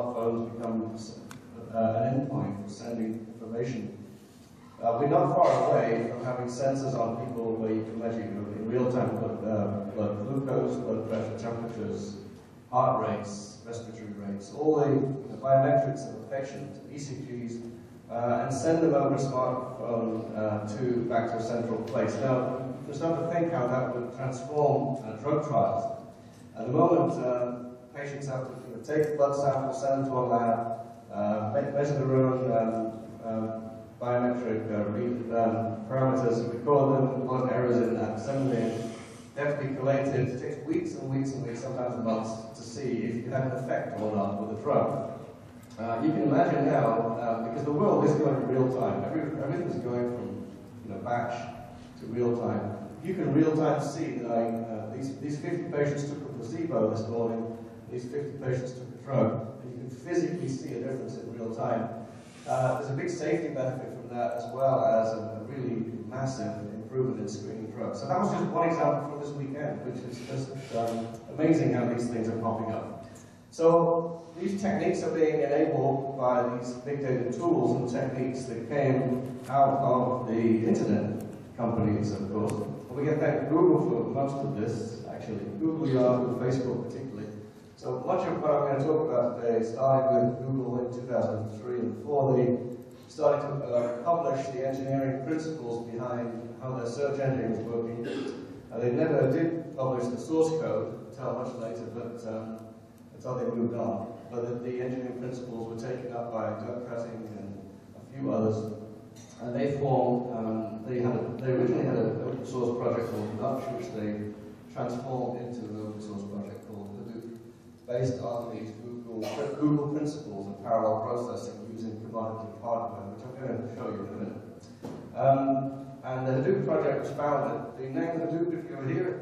smartphones become an endpoint for sending information. We're not far away from having sensors on people where you can measure in real time blood glucose, blood pressure, temperatures, heart rates, respiratory rates, all the biometrics of a patient, ECGs, and send them over a smartphone back to a central place. Now, just have to think how that would transform drug trials. At the moment, patients have to take blood samples, send them to a lab, measure their own biometric parameters, record them, plug errors in that, send them in. They have to be collated. It takes weeks and weeks and weeks, sometimes months, to see if you have an effect or not with the drug. You can imagine now, because the world is going in real time. Everything's going from batch to real time. You can real time see that these 50 patients took a placebo this morning, these 50 patients took a drug, and you can physically see a difference in real time. There's a big safety benefit from that, as well as a really massive improvement in screening drugs. So that was just one example from this weekend, which is just amazing how these things are popping up. So these techniques are being enabled by these big data tools and techniques that came out of the internet companies, of course. And we get thank Google for most of this, actually. Google, Yahoo, Facebook particularly. So much of what I'm going to talk about today started with Google in 2003, and before they started to publish the engineering principles behind how their search engine was working. They never did publish the source code until much later, but until they moved on. But the engineering principles were taken up by Doug Cutting and a few others, and they formed. They originally had an open source project called Nudge, which they transformed into an open source project called Hadoop, based on these Google principles of parallel processing using commodity hardware, which I'm going to show you in a minute. And the Hadoop project was founded. The name Hadoop, if you hear it,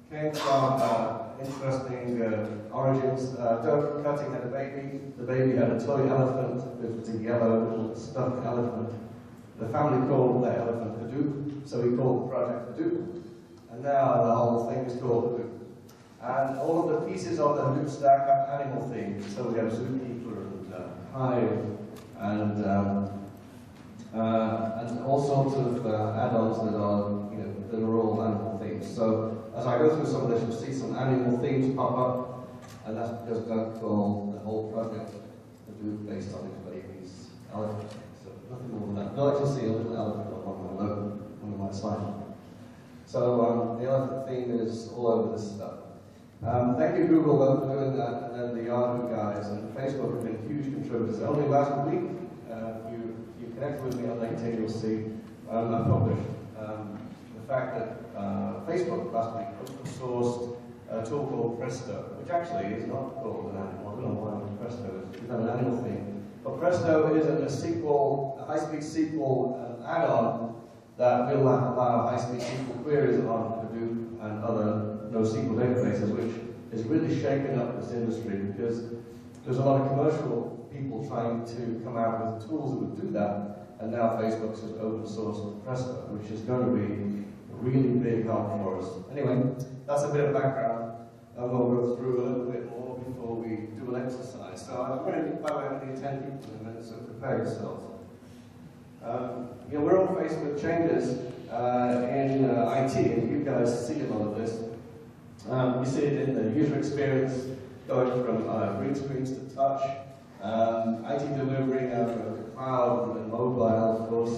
came from interesting origins. Doug Cutting had a baby. The baby had a toy elephant. It was a yellow little stuffed elephant. The family called that elephant Hadoop, so he called the project Hadoop. And now the whole thing is called Hadoop. And all of the pieces of the Hadoop stack have animal themes. So we have zookeeper and hive and all sorts of add-ons that are all animal themes. So as I go through some of this, you'll see some animal themes pop up, and that's because Doug called the whole project Hadoop based on his baby's elephant. So nothing more than that. You'll actually see a little elephant up on my slide. So the elephant theme is all over this stuff. Thank you, Google, for doing that, and then the Yahoo guys and Facebook have been huge contributors. Only last week, if you connect with me on LinkedIn, you'll see I published the fact that Facebook last week open sourced a tool called Presto, which actually is not called an animal. I don't know why Presto is an animal thing. But Presto is a high-speed SQL add-on that will allow high-speed SQL queries on Hadoop and other NoSQL databases, which is really shaken up this industry because there's a lot of commercial people trying to come out with tools that would do that, and now Facebook's just open source Presto, which is going to be a really big help for us. Anyway, that's a bit of background, and we'll go through a little bit more before we do an exercise. So I'm going to, by the way, I'm going to 10 people in a minute, so prepare yourselves. We're all faced with changes in IT, and you guys see a lot of this. You see it in the user experience, going from green screens to touch, IT delivery out of the cloud and mobile, of course.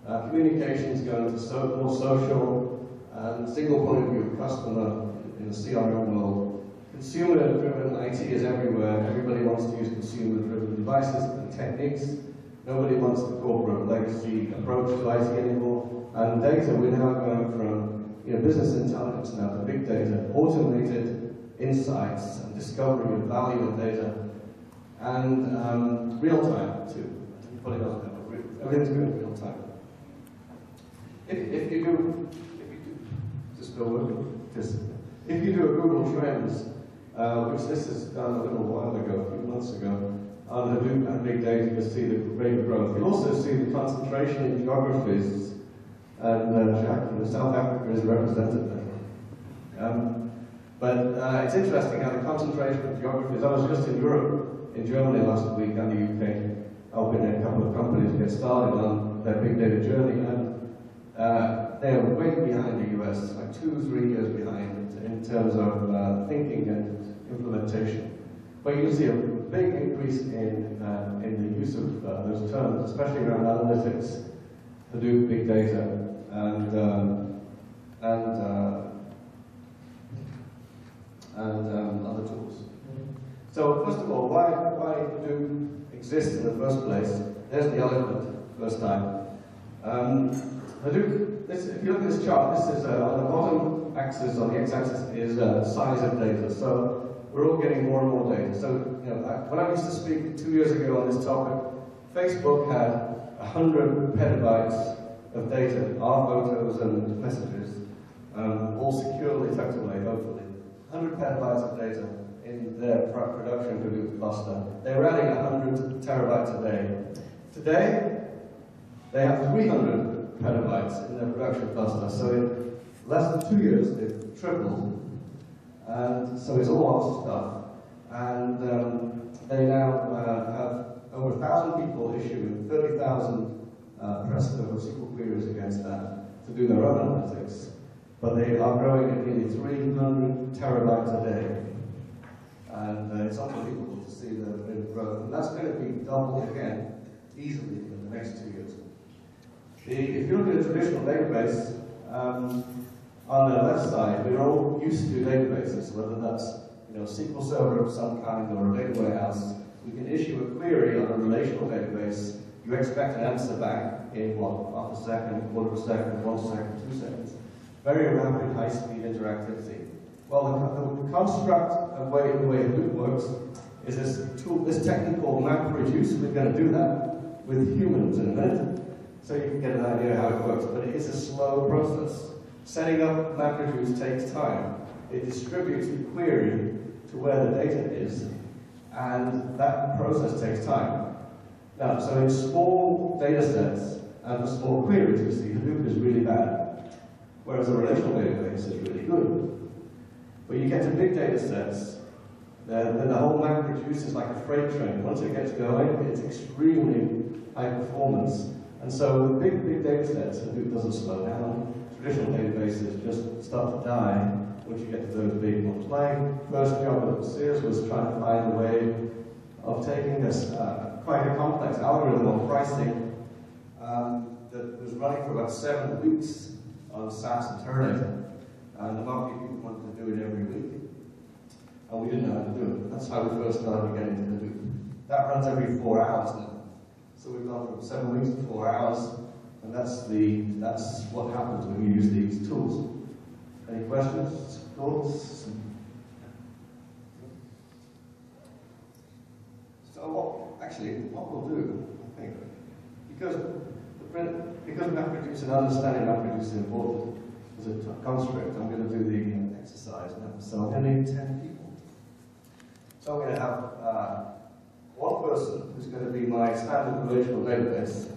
Communications going to more social, and single point of view of customer in the CRM world. Consumer-driven IT is everywhere. Everybody wants to use consumer-driven devices and techniques. Nobody wants the corporate legacy approach to IT anymore. And data, we're now going from business intelligence now to big data, automated insights and discovery of value in data, and real time too. Put it on there, everything's good in real time. If you do, just go working. If you do a Google Trends, which this is done a little while ago, a few months ago, on Hadoop and big data, you see the rate of growth. You also see the concentration in geographies, and Jack from South Africa is represented there. But it's interesting how the concentration of geographies. I was just in Europe in Germany last week and the UK, helping a couple of companies get started on their big data journey, and they're way behind the US, like 2-3 years behind in terms of thinking and implementation. But you see a big increase in the use of those terms, especially around analytics, Hadoop, big data, and other tools. So first of all, why Hadoop exists in the first place? There's the elephant, first time. Hadoop, if you look at this chart, this is on the bottom axis, on the x-axis, is size of data. So we're all getting more and more data. So when I used to speak 2 years ago on this topic, Facebook had 100 petabytes of data, our photos and messages, all securely, effectively, hopefully. 100 petabytes of data in their production Hadoop cluster. They were adding 100 terabytes a day. Today, they have 300 petabytes in their production cluster. So in less than 2 years, they've tripled. And so it's a lot of stuff. And they now have over 1,000 people issuing 30,000 Presto SQL queries against that to do their own analytics. But they are growing at nearly 300 terabytes a day. And it's unbelievable to see the rate of growth. And that's going to be doubled again, easily, in the next 2 years. If you look at a traditional database, on the left side, we're all used to databases, whether that's SQL Server of some kind or a data warehouse. We can issue a query on a relational database. You expect an answer back in what, half a second, quarter of a second, 1 second, 2 seconds. Very rapid, high-speed interactivity. Well, the construct of the way Hadoop works is this technique called MapReduce. We're going to do that with humans in a minute, so you can get an idea how it works. But it is a slow process. Setting up MapReduce takes time. It distributes the query to where the data is, and that process takes time. Now, so in small data sets and for small queries, you see Hadoop is really bad, whereas a relational database is really good. But you get to big data sets, then the whole MapReduce is like a freight train. Once it gets going, it's extremely high performance. And so with big data sets, Hadoop doesn't slow down. Traditional databases just start to die once you get to those big ones. My first job at Sears was trying to find a way of taking this quite a complex algorithm of pricing that was running for about 7 weeks on SAS and Teradata. And the market people wanted to do it every week. And we didn't know how to do it. That's how we first started getting to Hadoop. That runs every 4 hours now. So we've gone from 7 weeks to 4 hours. And that's what happens when you use these tools. Any questions, thoughts? So what we'll do, I think, because MapReduce and understanding MapReduce is important as a construct, I'm going to do the exercise now. So I'm going to need 10 people. So I'm going to have one person who's going to be my standard relational database.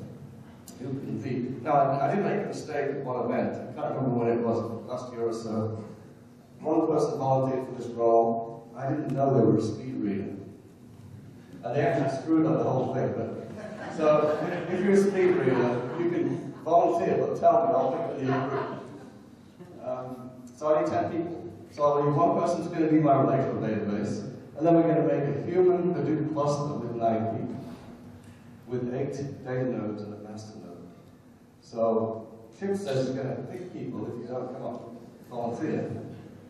Now, I did make a mistake at one event. I can't remember when it was, last year or so. One person volunteered for this role. I didn't know they were a speed reader. And they actually screwed up the whole thing. So, if you're a speed reader, you can volunteer, but tell me, I'll pick the group. So I need 10 people. So I'll need one person who's going to be my relational database, and then we're going to make a human Hadoop cluster with 9 people, with 8 data nodes and a master node. So Chip says he's going to pick people if you don't come up and volunteer,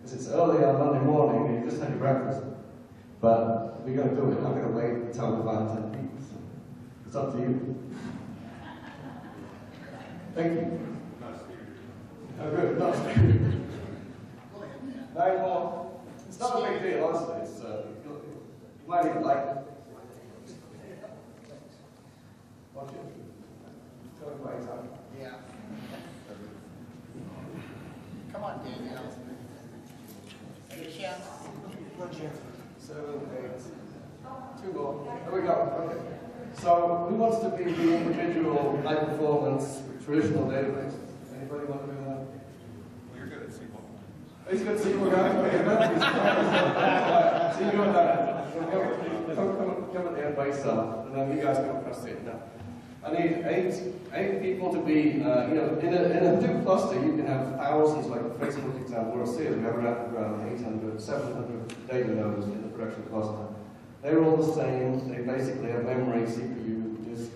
because it's early on Monday morning and you just had your breakfast. But we're going to do it. I'm going to wait until we find 10 people. So it's up to you. Thank you. Oh, good. Not screwed. 9 more. It's not a big deal, honestly. It's, you might even like it. Watch it. Tell me why it's on. Yeah. Come on, Daniel. Any chance? 7, 8. 2 more. There we go. Okay. So, who wants to be the individual high-performance traditional database? Anybody want to do that? Well, you're good at SQL. He's good at SQL, guys. Okay, see you on that. Come. come at the end by yourself, and then you guys go across it now. I need eight people to be, in a Hadoop cluster, you can have thousands, like the Facebook example, we'll see it, we have around 800, 700 data nodes in the production cluster. They're all the same, they basically have memory, CPU, disk.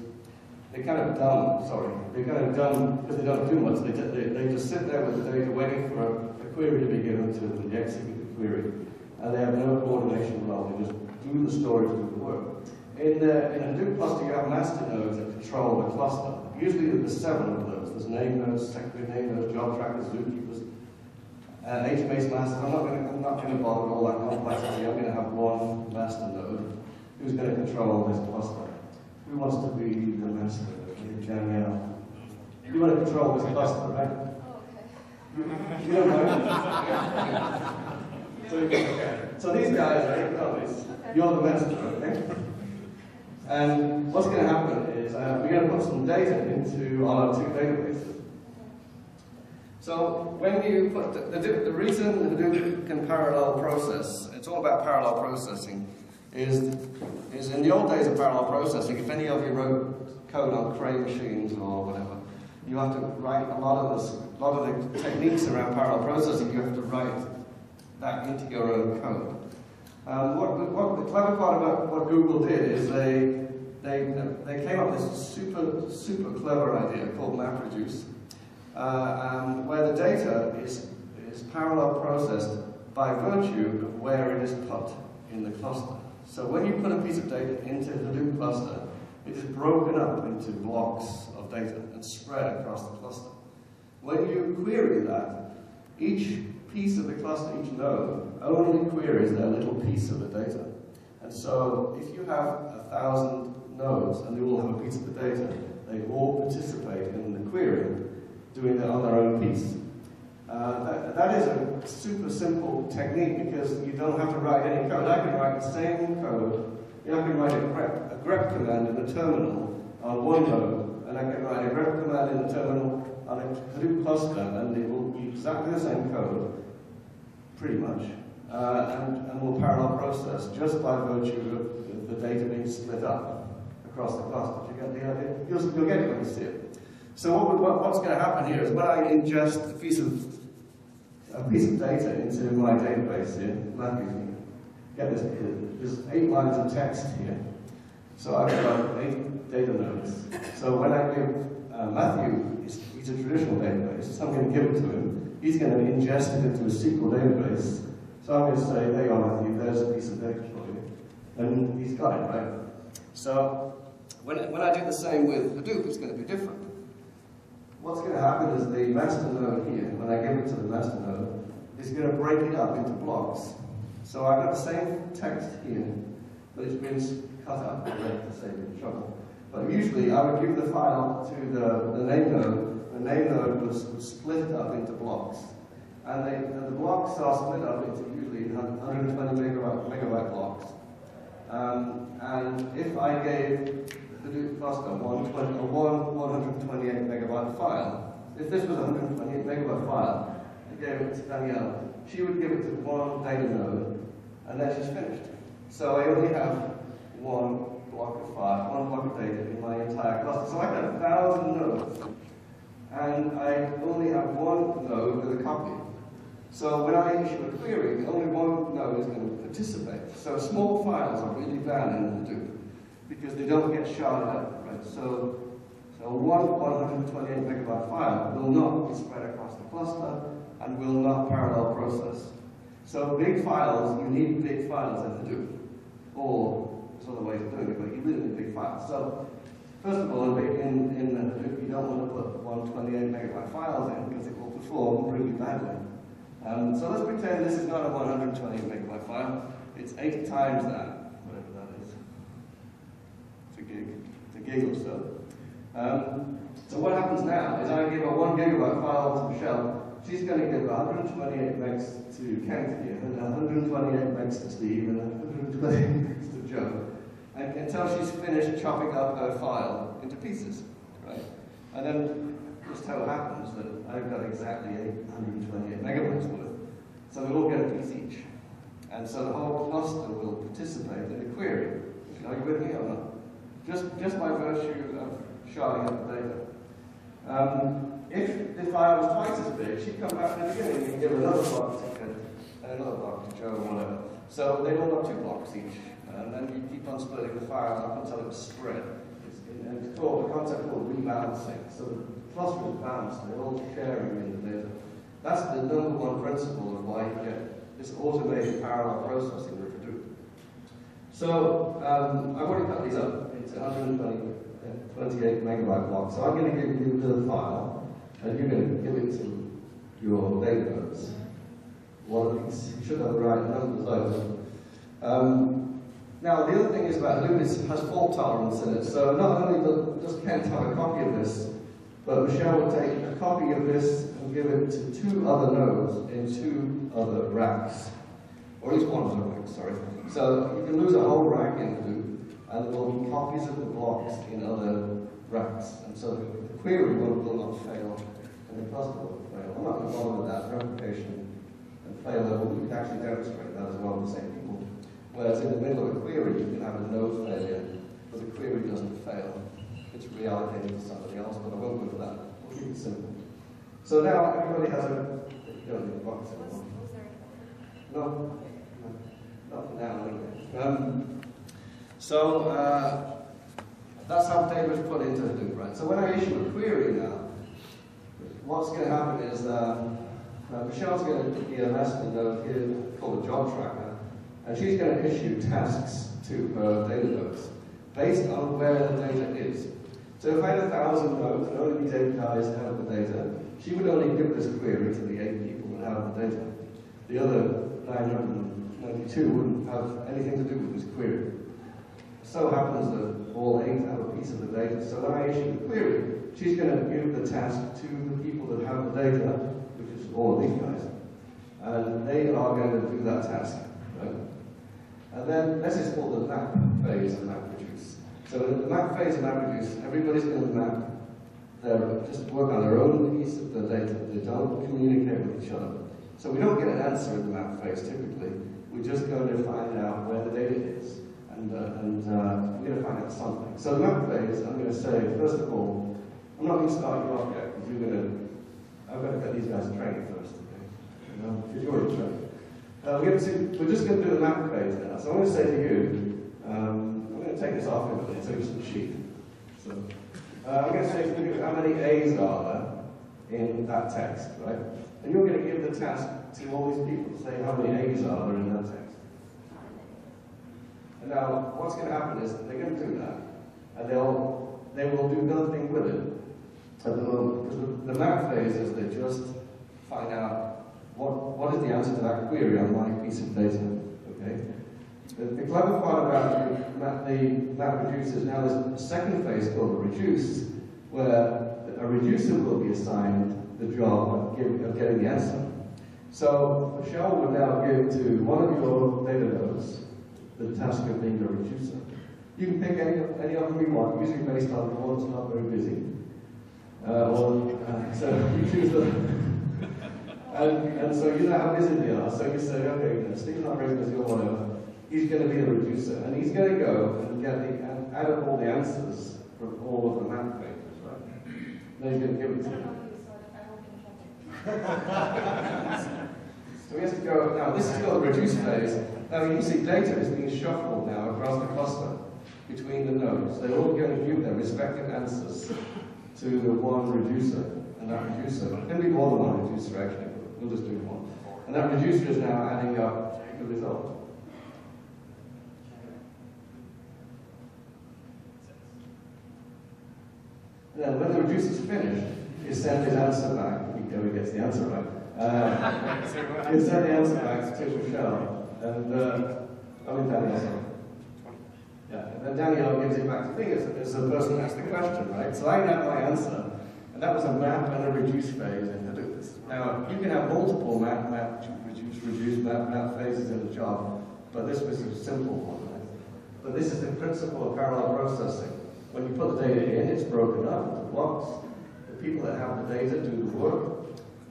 They're kind of dumb, they're kind of dumb because they don't do much. They just sit there with the data waiting for a query to be given to them, they execute the query. And they have no coordination role, they just do the storage, do the work. In a Hadoop cluster, you have master nodes that control the cluster. Usually there's 7 of those. There's name nodes, secondary name nodes, job trackers, zookeepers, HBase masters. I'm not going to bother with all that complexity. I'm going to have one master node who's going to control this cluster. Who wants to be the master node? Danielle. You want to control this cluster, right? Oh, okay. You don't know. So these guys are 8 nodes. You're the master, okay? And what's going to happen is we're going to put some data into our 2 databases. So when you put the reason Hadoop can parallel process, it's all about parallel processing, is in the old days of parallel processing, if any of you wrote code on Cray machines or whatever, you have to write a lot of the techniques around parallel processing. You have to write that into your own code. What the clever part about what Google did is they came up with this super clever idea called MapReduce, where the data is parallel processed by virtue of where it is put in the cluster. So when you put a piece of data into the Hadoop cluster, it is broken up into blocks of data and spread across the cluster. When you query that, each piece of the cluster, each node, only queries their little piece of the data. And so if you have 1,000 nodes and they all have a piece of the data, they all participate in the query, doing it on their own piece. That is a super simple technique because you don't have to write any code. I can write the same code. I can write a grep command in the terminal on one node, and I can write a grep command in the terminal on a Hadoop cluster, and it will be exactly the same code, pretty much, and will parallel process just by virtue of the data being split up across the cluster. Do you get the idea? You'll get it when you see it. So what's going to happen here is when I ingest a piece of data into my database here, Matthew, get this here. There's 8 lines of text here. So I've got 8 data nodes. So when I give Matthew, he's a traditional database, so I'm going to give it to him. He's going to ingest it into a SQL database. So I'm going to say, there you are, Matthew, there's a piece of data for you. And he's got it, right? So when I do the same with Hadoop, it's going to be different. What's going to happen is the master node here, when I give it to the master node, is going to break it up into blocks. So I've got the same text here, but it's been cut up to save you trouble. But usually I would give the file to the name node. The name node was split up into blocks. And the blocks are split up into usually 120 megabyte blocks. And if I gave Hadoop cluster 128 megabyte file, if this was a 128 megabyte file, I gave it to Danielle, she would give it to one data node, and then she's finished. So I only have one block of data in my entire cluster. So I have 1,000 nodes, and I only have one node with a copy. So when I issue a query, only one node is going to participate. So small files are really bad in Hadoop because they don't get sharded up, right? So one 128 megabyte file will not be spread across the cluster and will not parallel process. So big files, you need big files in Hadoop, or there's other ways of doing it, but you really need big files. So first of all, in Hadoop, you don't want to put 128 megabyte files in because it will perform really badly. So let's pretend this is not a 128 megabyte file. It's 80 times that, whatever that is. It's a gig. It's a gig or so. So what happens now is I give a 1 gigabyte file to Shelley. She's going to give 128 megs to Kent here, and 128 megs to Steve, and 128 megs to Joe, until she's finished chopping up her file into pieces, right? And then just how it happens that I've got exactly 128 megabytes worth, so we'll all get a piece each. And so the whole cluster will participate in the query. Are you with me or not? Just by virtue of sharding up the data. If the file was twice as big, she'd come back in the beginning and give another block to Ed and another block to Joe or whatever. So they'd all have 2 blocks each. And then you keep on splitting the files up until it was spread. It's called a concept called rebalancing. So the cluster is balanced, they're all sharing in the data. That's the #1 principle of why you get this automated parallel processing with Hadoop. So I've already cut these up into 128 megabyte blocks. So I'm going to give you the file, and you're going to give it to your database. One of these, you should have the right numbers over. Now, the other thing is about Hadoop has fault tolerance in it. So not only does Kent have a copy of this, but Michelle will take a copy of this and give it to 2 other nodes in 2 other racks. Or at least 1 other rack, sorry. So you can lose a whole rack in Hadoop, and there will be copies of the blocks in other racks. And so the query will not fail, and the cluster will fail. I'm not going to bother with that replication and fail level. We can actually demonstrate that as well with the same people. Whereas in the middle of a query, you can have a node failure, but the query doesn't fail. It's reallocated to somebody else, but I won't go for that. We'll keep it simple. So now everybody has a... You don't need a box anymore. No. Not for now, anyway. So that's how data is put into Hadoop, right? So when I issue a query now, what's going to happen is Michelle's going to be a nested node here called a job tracker. And she's going to issue tasks to her data nodes based on where the data is. So if I had 1,000 nodes and only these 8 guys have the data, she would only give this query to the 8 people that have the data. The other 992 wouldn't have anything to do with this query. It so happens that all 8 have a piece of the data. So when I issue the query, she's going to give the task to the people that have the data, which is all of these guys. And they are going to do that task. Right? And then this is called the map phase of MapReduce. So in the map phase of MapReduce, everybody's going to map just work on their own piece of the data. They don't communicate with each other. So we don't get an answer in the map phase typically. We're just going to find out where the data is. And we're going to find out something. So the map phase, I'm going to say, first of all, I'm not going to start you off yet, because I've got to get these guys trained first, okay? Because you're already trained. We're just going to do the map phase now. So I'm going to say to you, I'm going to take this off in a minute, so it's a sheet. So I'm going to say to you how many A's are there in that text, right? And you're going to give the task to all these people to say how many A's are there in that text. And now, what's going to happen is they're going to do that, and they will do nothing with it at the moment, because the map phase is they just find out what is the answer to that query on my piece of data, okay? The clever part about the MapReduce is now there's a second phase called the reduce, where a reducer will be assigned the job of getting the answer. So Michelle would now give to one of your data nodes the task of being a reducer. You can pick any of them you want, usually based on the one that's not very busy. So you choose them. And so you know how busy they are, so you say, okay, Steve's not very busy or whatever, he's going to be the reducer, and he's going to go and add up all the answers from all of the map pages, right? Then he's going to give it to you. So he has to go, now this is called the reduce phase. Now you see data is being shuffled now across the cluster between the nodes. They're all going to give their respective answers to the one reducer, and that reducer, there can be more than one reducer actually. We'll just do one. And that reducer is now adding up the result. And then when the reducer's finished, you send his answer back. He gets the answer right. You send the answer back to Shelley. And Danielle, sorry. Yeah, and then Danielle gives it back to me as the person who asked the question, right? So I have my answer. And that was a map and a reduce phase in Hadoop. Now, you can have multiple map, reduce, map phases in a job, but this was a simple one, right? But this is the principle of parallel processing. When you put the data in, it's broken up into blocks. The people that have the data do the work.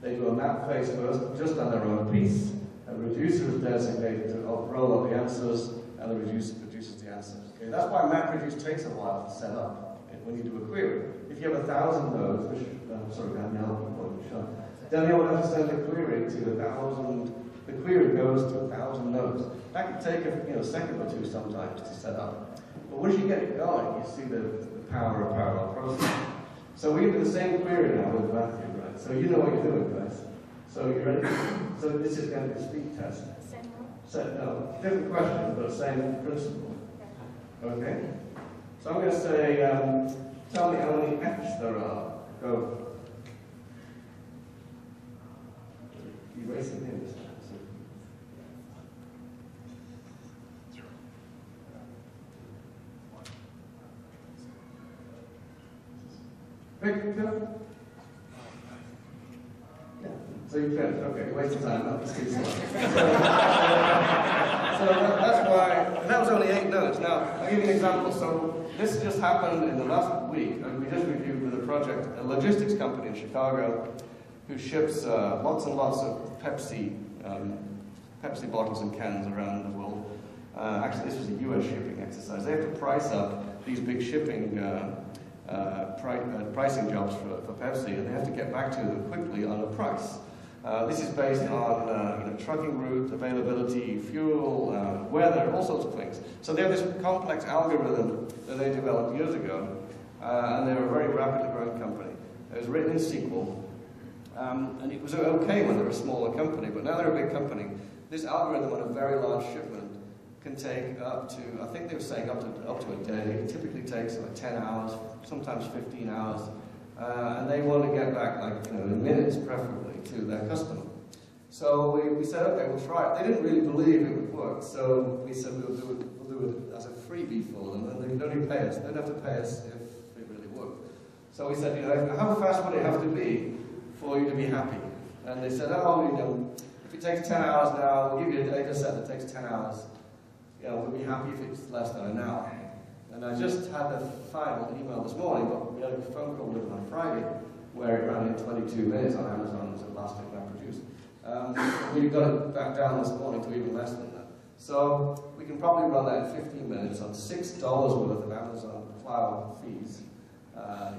They do a map phase first, just on their own piece. A reducer is designated to roll up the answers, and the reducer produces the the answer. Okay? That's why MapReduce takes a while to set up when you do a query. If you have 1,000 nodes, which, sorry, Danielle, Danielle would have to send a query to 1,000. The query goes to 1,000 nodes. That can take a second or two sometimes to set up. But once you get it going, you see the power of parallel processing. So we do the same query now with Matthew, right? So you know what you're doing, guys. So you ready? So this is going to be a speed test. Same one? So, no, different question, but same principle. Okay? So I'm going to say, tell me how many F's there are. Go. You're racing him this time. Victor? Yeah. So you can. Okay, waste of time. Not too slow. So that's why. That was only 8 nodes. Now I'll give you an example. So this just happened in the last week, and we just reviewed with a project, a logistics company in Chicago, who ships lots and lots of Pepsi bottles and cans around the world. Actually, this was a U.S. shipping exercise. They have to price up these big shipping pricing jobs for Pepsi, and they have to get back to them quickly on a price. This is based on trucking route, availability, fuel, weather, all sorts of things. So they have this complex algorithm that they developed years ago, and they're a very rapidly growing company. It was written in SQL, and it was okay when they were a smaller company, but now they're a big company. This algorithm on a very large shipment can take up to, I think they were saying up to a day. It typically takes like 10 hours, sometimes 15 hours. And they want to get back in minutes preferably to their customer. So we said, okay, we'll try it. They didn't really believe it would work, so we said we'll do it as a freebie for them, and they don't even pay us. They don't have to pay us if it really worked. So we said, how fast would it have to be for you to be happy? And they said, if it takes 10 hours now, we'll give you a data set that takes 10 hours. We'll be happy if it's less than an hour. And I just had the final email this morning, but we had a phone call with them on Friday, where it ran in 22 minutes on Amazon's Elastic MapReduce. We got it back down this morning to even less than that. So we can probably run that in 15 minutes on $6 worth of Amazon cloud fees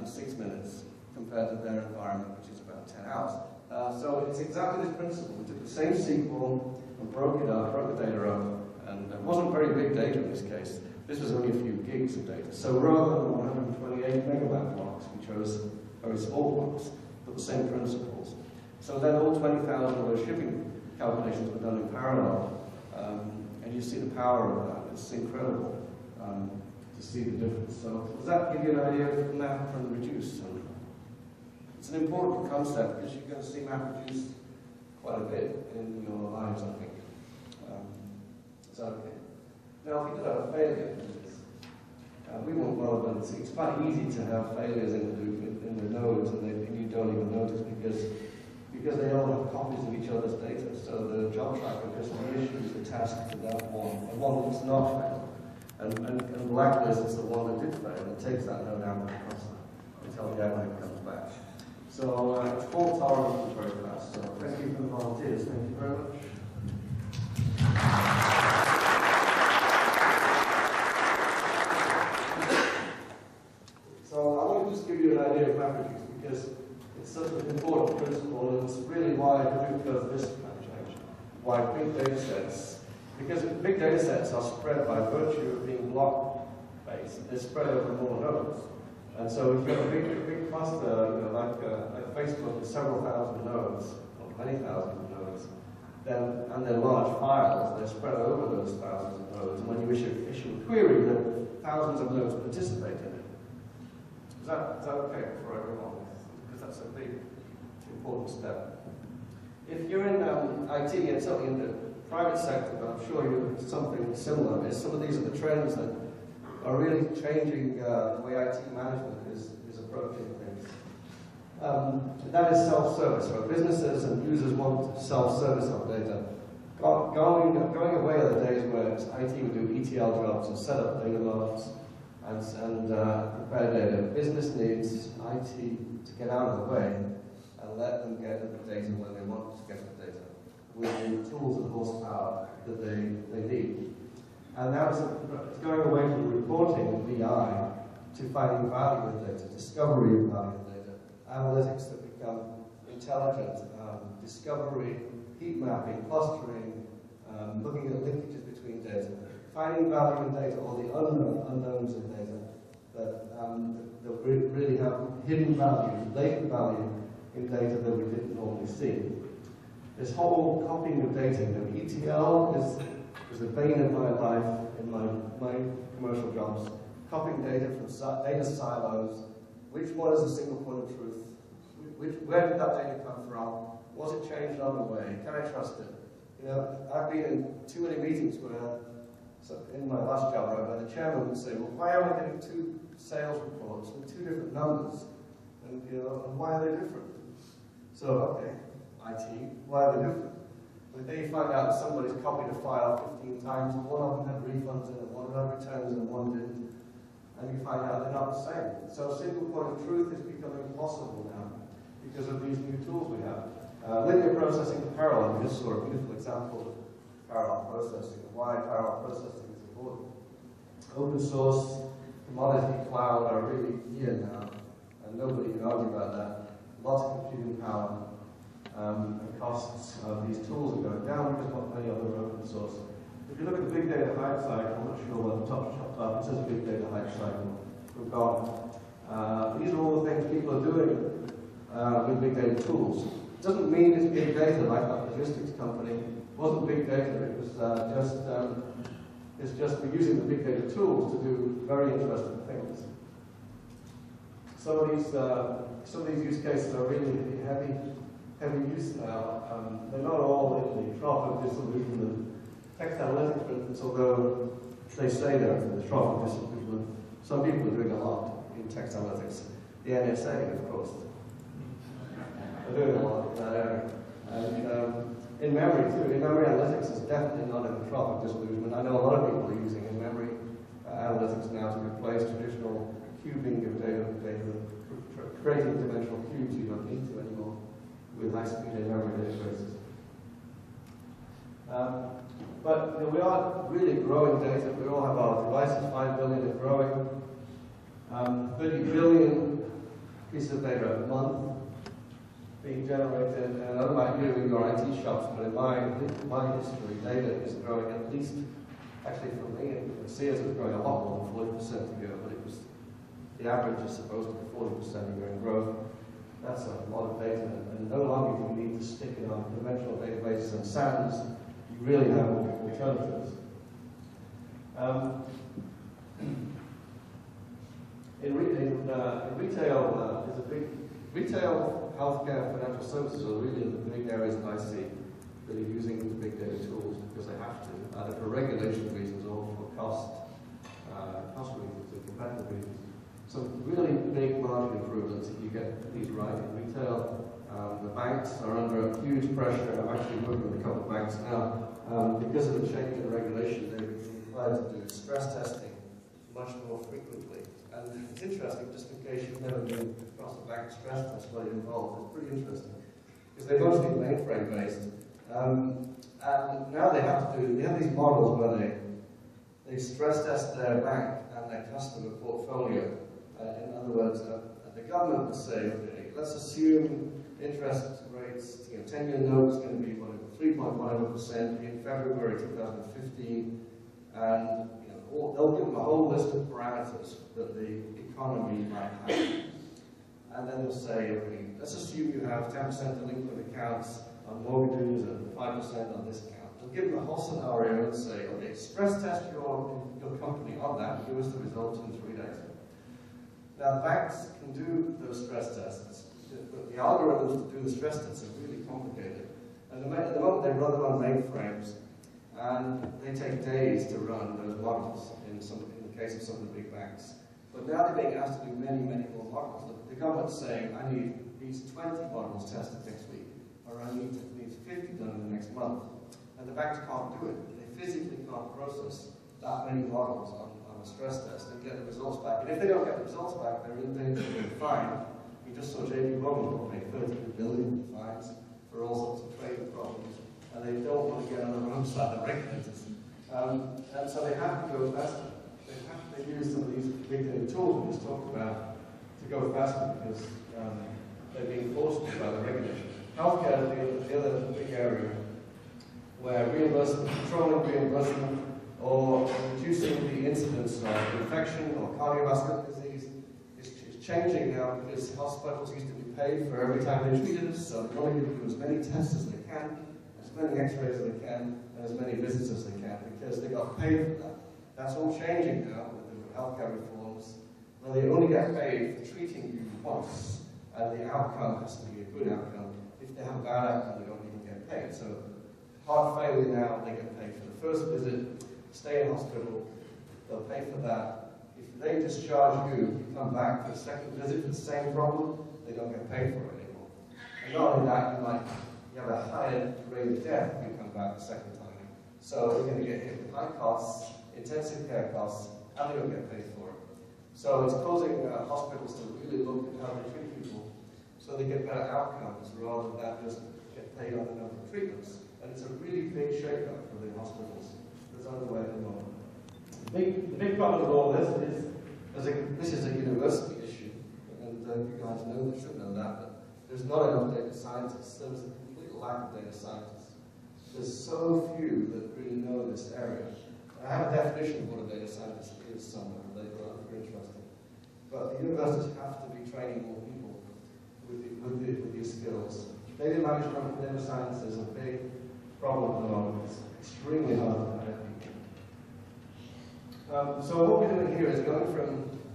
in 6 minutes, compared to their environment, which is about 10 hours. So it's exactly this principle. We took the same SQL and broke it up, broke the data up, and it wasn't very big data in this case. This was only a few gigs of data. So rather than 128 megabyte blocks, we chose very small blocks, but the same principles. So then all 20,000 of those shipping calculations were done in parallel. And you see the power of that. It's incredible to see the difference. So does that give you an idea of map from the reduce? It's an important concept because you're going to see MapReduce quite a bit in your lives, I think. Is that okay? Now, if you did have a failure, we want relevance. It's quite easy to have failures in the nodes, and you don't even notice because they all have copies of each other's data. So the job tracker just reissues the task to that one, and one that's not failed. And blacklist is the one that did fail. It takes that node out across until the outline comes back. So it's fault tolerant and very fast. So thank you for the volunteers. Thank you very much. So I want to just give you an idea of MapReduce because it's such an important principle, and it's really why Hadoop does this kind of change. Why big data sets, because big data sets are spread by virtue of being block-based. They're spread over more nodes. And so if you have a big cluster, like Facebook with several thousand nodes, or many thousand nodes, and they're large files, they're spread over those thousands of nodes. And when you issue a query, then thousands of nodes participate in it. Is that okay for everyone? Because that's a big, important step. If you're in IT and certainly in the private sector, but I'm sure you're something similar, some of these are the trends that are really changing the way IT management is approaching things. That is self-service. So businesses and users want self-service of data. Going away are the days where IT would do ETL jobs and set up data models and prepare data. Business needs IT to get out of the way and let them get at the data when they want to get the data with the tools and horsepower that they need. And now it's going away from reporting and BI to finding value in data, discovery of value in data, analytics that become intelligent, discovery, heat mapping, clustering, looking at linkages between data, finding value in data, or the unknowns in data that really have hidden value, latent value in data that we didn't normally see. This whole copying of data, ETL is the bane of my life in my commercial jobs. Copying data from data silos. Which one is a single point of truth? Where did that data come from? Was it changed on the way? Can I trust it? You know, I've been in too many meetings where, in my last job, right, where the chairman would say, well, why am I getting 2 sales reports with 2 different numbers? And, you know, and why are they different? So, okay, IT, why are they different? But then you find out that somebody's copied a file 15 times, and one of them had refunds in it, one had returns, and one didn't. And you find out they're not the same. So single point of truth is becoming impossible now because of these new tools we have. Linear processing to parallel, we just saw a beautiful example of parallel processing and why parallel processing is important. Open source, commodity cloud are really here now, and nobody can argue about that. Lots of computing power. The costs of these tools are going down because not many of them are open source. If you look at the big data hype cycle, I'm not sure what the top it says big data hype cycle. We've got, these are all the things people are doing with big data tools. It doesn't mean it's big data like that logistics company. It wasn't big data, it was it's just we're using the big data tools to do very interesting things. Some of these use cases are really heavy use now. They're not all in the trough of disillusionment. Text analytics, for instance, although they say they're in the trough of disillusionment, some people are doing a lot in text analytics. The NSA, of course, are doing a lot in that area. And in memory, too. In-memory analytics is definitely not in the trough of disillusionment. I know a lot of people are using in-memory analytics now to replace traditional cubing of data, creating dimensional cubes you don't need to anymore with high-speed in-memory databases. But you know, we are really growing data. We all have our devices, 5 billion and growing. 30 billion pieces of data a month being generated. And I don't know about you in your IT shops, but in my history, data is growing at least, actually for me, Sears was growing a lot more than 40% a year, but it was, the average is supposed to be 40% a year in growth. That's a lot of data, and no longer do you need to stick it on conventional databases and SANs. You really have alternatives. In retail, there's a big retail, healthcare, and financial services are really the big areas that I see that are using the big data tools because they have to, either for regulation reasons or for cost reasons or competitive reasons. Some really big margin improvements if you get these right in retail. The banks are under a huge pressure. I'm actually working with a couple of banks now. Because of the change in regulation, they've been required to do stress testing much more frequently. And it's interesting, just in case you've never been across a bank stress test while you're involved, it's pretty interesting. Because they're mostly mainframe based. And now they have these models where they stress test their bank and their customer portfolio. In other words, the government would say, okay, let's assume interest rates, 10-year note is going to be 3.1% in February 2015, and they'll give them a whole list of parameters that the economy might have. And then they'll say, okay, let's assume you have 10% delinquent accounts on mortgages and 5% on this account. They'll give them a whole scenario and say, okay, stress test your company on that, give us the results in 3 days. Now, the banks can do those stress tests, but the algorithms to do the stress tests are really complicated. And at the moment, they run them on mainframes, and they take days to run those models in the case of some of the big banks. But now they're being asked to do many, many more models. The government's saying, I need these 20 models tested next week, or I need 50 done in the next month. And the banks can't do it. They physically can't process that many models on a stress test and get the results back. And if they don't get the results back, they're in danger of being fined. We just saw JP Morgan pay 30 billion in fines for all sorts of trading problems. And they don't want to get on the wrong side of the regulators. And so they have to go faster. They use some of these big data tools we just talked about to go faster because they're being forced to by the regulation. Healthcare is the other big area where reimbursement, controlling reimbursement, or reducing the incidence of infection or cardiovascular disease is changing now because hospitals used to be paid for every time they treated us, so they only do as many tests as they can, as many x-rays as they can, and as many visits as they can because they got paid for that. That's all changing now with the healthcare reforms, where they only get paid for treating you once, and the outcome has to be a good outcome. If they have a bad outcome, they don't even get paid. So heart failure now, they get paid for the first visit, stay in hospital, they'll pay for that. If they discharge you, you come back for a second visit for the same problem, they don't get paid for it anymore. And not only that, you have a higher rate of death if you come back the second time. So you're going to get hit with high costs, intensive care costs, and they don't get paid for it. So it's causing hospitals to really look at how they treat people so they get better outcomes rather than that just get paid on the number of treatments. And it's a really big shake-up for the hospitals that's underway at the moment. The big problem with all this is, this is a university issue, and you guys know, should know that, but there's not enough data scientists. There's a complete lack of data scientists. There's so few that really know this area. I have a definition of what a data scientist is somewhere later on if you're interested. But the universities have to be training more people with these skills. Data management and data science is a big problem at the moment. It's extremely hard to hire people. So what we're doing here is going from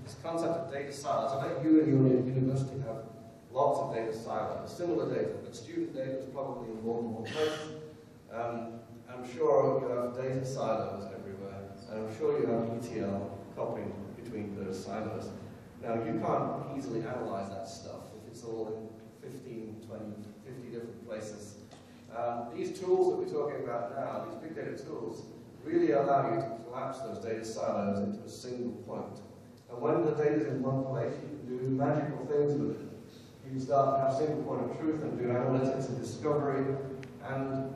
this concept of data silos. I bet you and your university have lots of data silos, similar data, but student data is probably in more than one place. I'm sure you have data silos everywhere, and I'm sure you have ETL copying between those silos. Now, you can't easily analyze that stuff if it's all in 15, 20, 50 different places. These tools that we're talking about now, these big data tools, really allow you to collapse those data silos into a single point. And when the data is in one place, you can do magical things with it. You can start to have a single point of truth and do analytics and discovery, and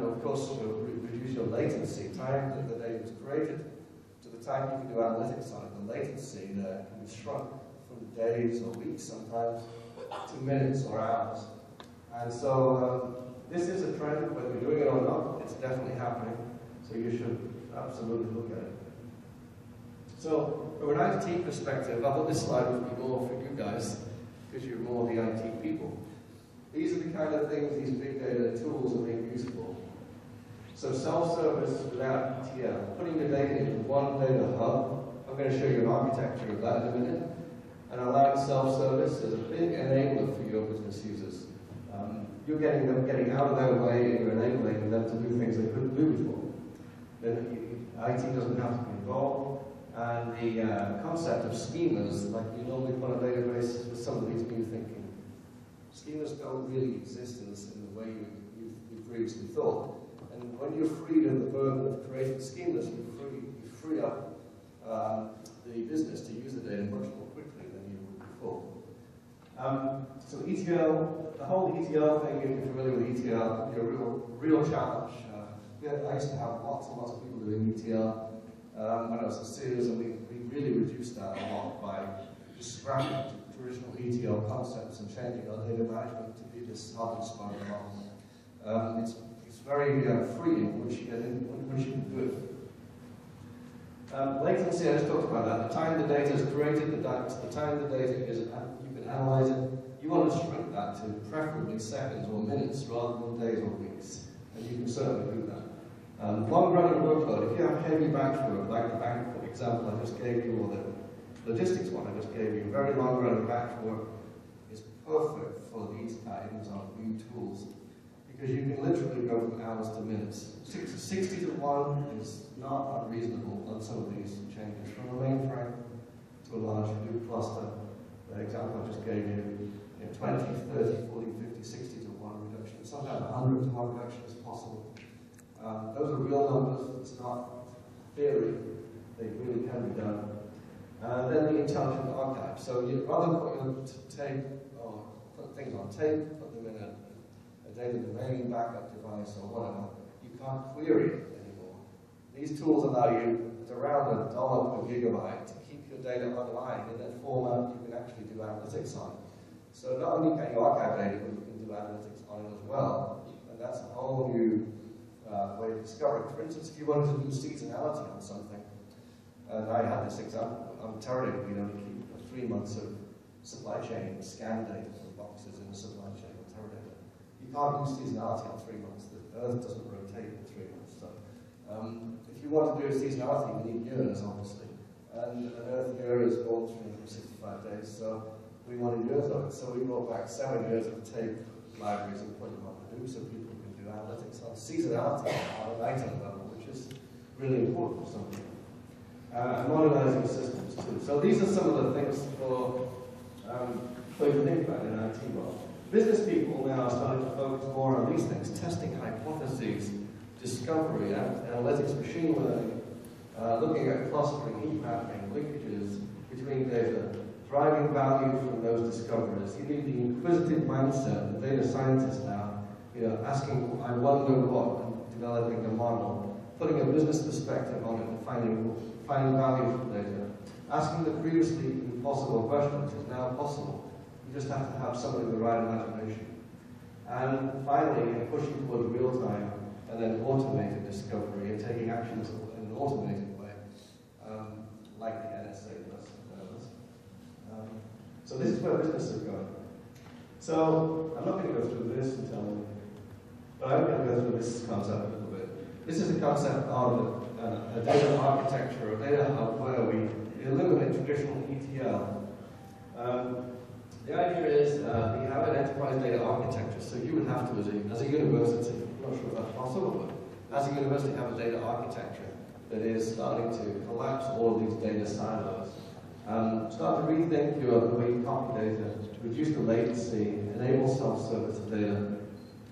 of course, reduce your latency, time that the data was created to the time you can do analytics on it. The latency there can be shrunk from days or weeks sometimes to minutes or hours. And so this is a trend, whether we're doing it or not, it's definitely happening. So you should absolutely look at it. So from an IT perspective, I thought this slide would be more for you guys, because you're more the IT people. These are the kind of things these big data tools are being used for. So self-service without ETL, putting the data into one data hub. I'm going to show you an architecture of that in a minute. And allowing self-service is a big enabler for your business users. You're getting them getting out of their way, and you're enabling them to do things they couldn't do before. Then IT doesn't have to be involved. And the concept of schemas, like you normally put on a database with some of these new thinking. Schemas don't really exist in the way you previously thought. And when you're freed of the burden of creating schemas, you free up the business to use the data much more quickly than you would before. So ETL, the whole ETL thing, if you're familiar with ETL, is a real challenge. I used to have lots and lots of people doing ETL when I was at Sears, and we really reduced that a lot by just scrapping traditional ETL concepts and changing our data management to be this hub and spoke model. It's very freeing once you can do it. Latency, I just talked about that. The time the data is created, the time the data is, you can analyze it. You want to shrink that to preferably seconds or minutes rather than days or weeks. And you can certainly do that. Long-running workload, if you have heavy batch work, like the bank example I just gave you, or the logistics one I just gave you, very long-running batch work is perfect for these kinds of new tools. Because you can literally go from hours to minutes. 60 to 1 is not unreasonable on some of these changes. From a mainframe to a large Hadoop cluster, the example I just gave you, 20, 30, 40, 50, 60 to 1 reduction. Sometimes 100 to 1 reduction is possible. Those are real numbers, it's not theory. They really can be done. Then the intelligent archive. So you'd rather put your tape, or put things on tape, put them in a data domain backup device or whatever, you can't query it anymore. These tools allow you at around $1 per gigabyte to keep your data online in a format you can actually do analytics on. So not only can you archive data, but you can do analytics on it as well. And that's a whole new way of discovering. For instance, if you wanted to do seasonality on something, and I had this example on Teradata, you know, to keep 3 months of supply chain scan data from boxes in the supply chain on Teradata. You can't do seasonality on 3 months. The Earth doesn't rotate in 3 months. So, if you want to do seasonality, you need years, obviously. And an Earth year is all 365 days, so we wanted years of it. So we brought back 7 years of tape libraries and put them on Hadoop so people can do analytics on seasonality on an item level, which is really important for some people. Modernizing systems too. So these are some of the things for you to think about in IT world. Business people now are starting to focus more on these things, testing hypotheses, discovery, analytics, machine learning, looking at clustering, heat mapping, linkages between data, driving value from those discoveries. You need the inquisitive mindset, the data scientist now, you know, asking, I wonder what, and developing a model, putting a business perspective on it and finding value from data. Asking the previously impossible questions is now possible. You just have to have somebody with the right imagination. And finally, pushing towards real time and then automated discovery and taking actions in an automated way, like the NSA does. So this is where business is going. So I'm not going to go through this and tell you, but I'm going to go through this concept a little bit. This is a concept of a data architecture, a data hub where we eliminate traditional ETL. The idea is we have an enterprise data architecture, so you would have to, as a university, I'm not sure if that's possible, but as a university have a data architecture that is starting to collapse all of these data silos. Start to rethink the way you copy data, reduce the latency, enable self-service of data.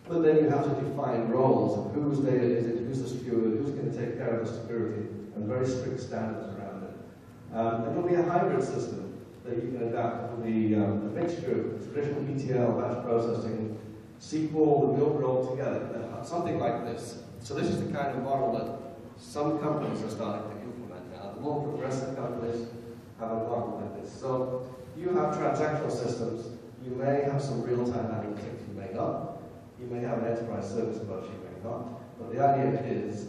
But then you have to define roles of whose data is it, who's the steward, who's going to take care of the security, and very strict standards around it. It'll be a hybrid system that you can adapt with a mixture of traditional ETL, batch processing, SQL, the milk roll together, something like this. So this is the kind of model that some companies are starting to implement now. The more progressive companies have a model like this. So you have transactional systems. You may have some real-time analytics, you may not. You may have an enterprise service bus, you may not. But the idea is,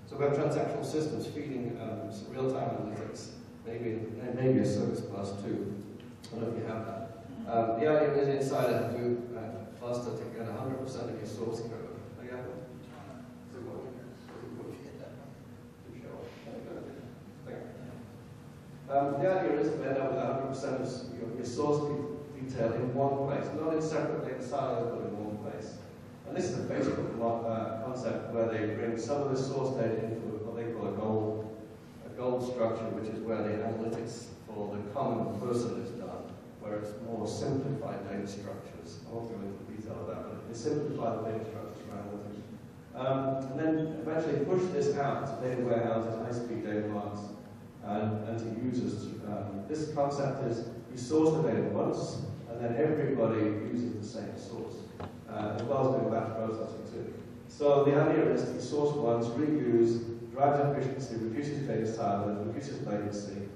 so we have transactional systems feeding some real-time analytics, maybe a service bus too. I don't know if you have that. The idea is inside a Hadoop cluster to get 100% of your source code. The idea is to end up with 100% of your source detail in one place, not in separate data silos, but in one place. And this is a Facebook concept where they bring some of the source data into what they call a gold structure, which is where the analytics for the common person is done, where it's more simplified data structures. I won't go into the detail of that, but they simplify the data structures for analytics. And then eventually push this out to data warehouses, high-speed data marts, and to users. This concept is you source the data once, and then everybody uses the same source, as well as doing batch processing too. So the idea is to source once, reuse, drives efficiency, reduces data silos, reduces latency,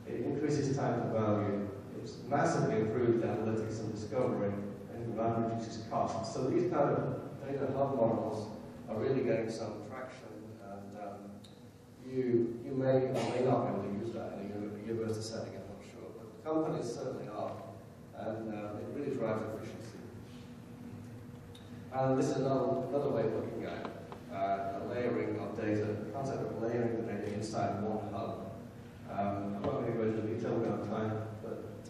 it increases time to value, it's massively improved analytics and discovery, and reduces costs. So these kind of data hub models are really getting some traction, and you may or may not be able to use that in a university setting, I'm not sure, but companies certainly are, and it really drives efficiency. And this is another way of looking at the layering of data, the concept of layering the data inside one hub. I'm not going to go into detail, we don't have time, but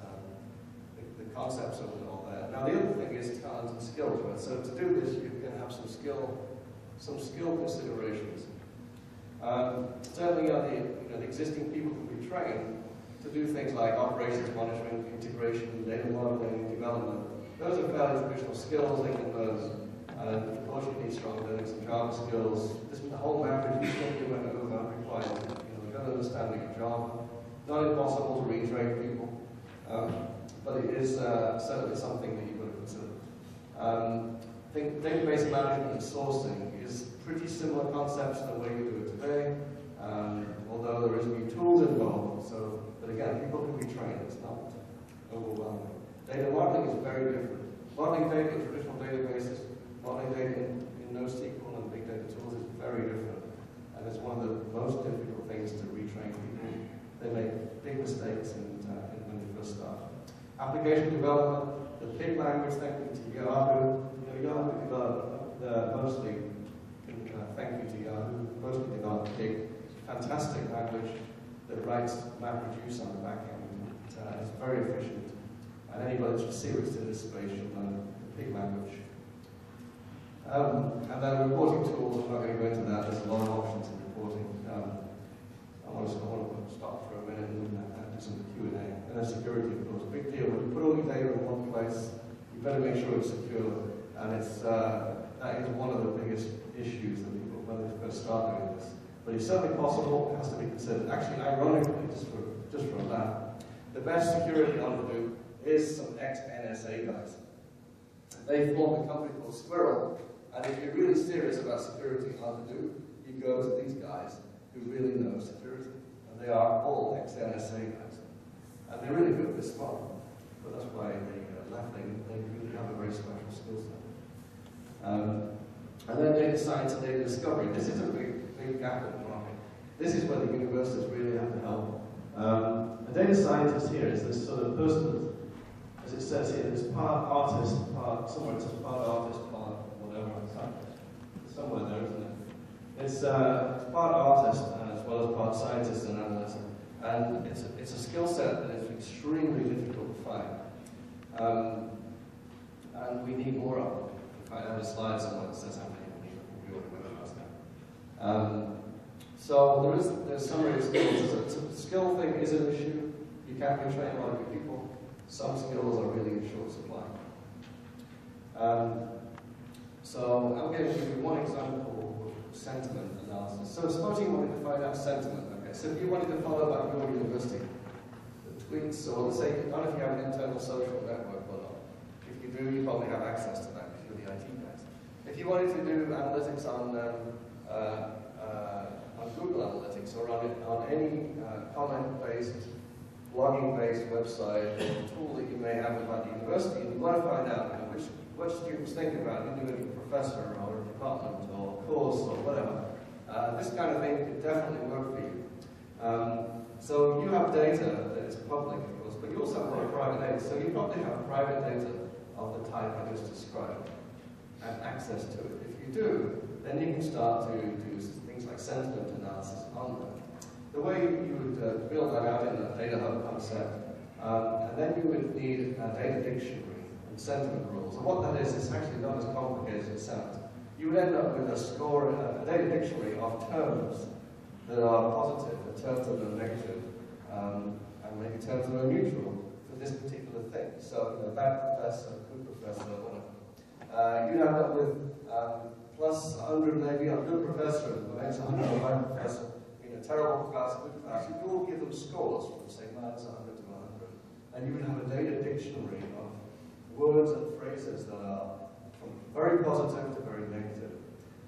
the concepts of it all there. Now the other thing is talent and skills, right? So to do this, you can have some skill considerations. Certainly, the existing people can be trained to do things like operations monitoring, integration, data modeling, development. Those are fairly traditional skills, they can learn. And unfortunately, need strong Linux and Java skills. This whole language we went over requires a good understanding of Java. Not impossible to retrain people, but it is certainly something that you've got to consider. I think database management and sourcing is pretty similar concepts to the way we do it today, although there is new tools involved. So, but again, people can be trained. It's not overwhelming. Data modeling is very different. Modeling data in traditional databases, modeling data in NoSQL and big data tools is very different. And it's one of the most difficult things to retrain people. They make big mistakes when they first start. Application development, the big language, thank you to Yahoo. Yahoo developed mostly, thank you to Yahoo, mostly developed big, fantastic language that writes MapReduce on the back end. It's very efficient. And anybody that's serious in this space should learn the big language. And then reporting tools, I'm not going to go into that, there's a lot of options in reporting. I want to stop for a minute and do some Q&A. And then security, of course, big deal. When you put all your data in one place, you better make sure it's secure. And that is one of the biggest issues that people, when they first start doing this. But it's certainly possible, it has to be considered. Actually, ironically, just for a laugh, the best security on to do is some ex-NSA guys. They formed a company called Squirrel, and if you're really serious about security on to do, you go to these guys who really know security. And they are all ex-NSA guys. And they're really good, they're smart. But that's why they left, they really have a very special skill set. And then data science and data discovery. This is a big gap in the market. This is where the universities really have to help. A data scientist here is this sort of person, as it says here, it's part artist, part, somewhere it says part artist, part whatever, it's somewhere there, isn't it? It's part artist as well as part scientist and analyst. And it's a skill set that is extremely difficult to find. And we need more of it. I have a slide somewhere that says how many we need. We already went over last time. So there's summary of skills. The skill thing is an issue. You can't retrain a lot of people. Some skills are really in short supply. So I'm going to give you one example of sentiment analysis. So suppose you wanted to find out sentiment. Okay, so if you wanted to follow up your university, the tweets, or let's say, I don't know if you have an internal social network or not. If you do, you probably have access to that because you're the IT guys. If you wanted to do analytics on Google Analytics or on any comment-based, blogging-based website or tool that you may have about the university, and you want to find out what students think about individual professor or department or course or whatever, this kind of thing could definitely work for you. So you have data that is public, of course, but you also have a lot of private data. So you probably have private data of the type I just described and access to it. If you do, then you can start to do things like sentiment analysis on that. The way you would build that out in a data hub concept, and then you would need a data dictionary and sentiment rules. And what that is actually not as complicated as it sounds. You would end up with a data dictionary of terms that are positive, and terms that are negative, and maybe terms that are neutral for this particular thing. So, bad professor, good professor, whatever. You'd end up with plus 100 maybe on good professor, and the next 100 on bad professor. Terrible class, good class. You could all give them scores from, say, minus 100 to 100. And you would have a data dictionary of words and phrases that are from very positive to very negative.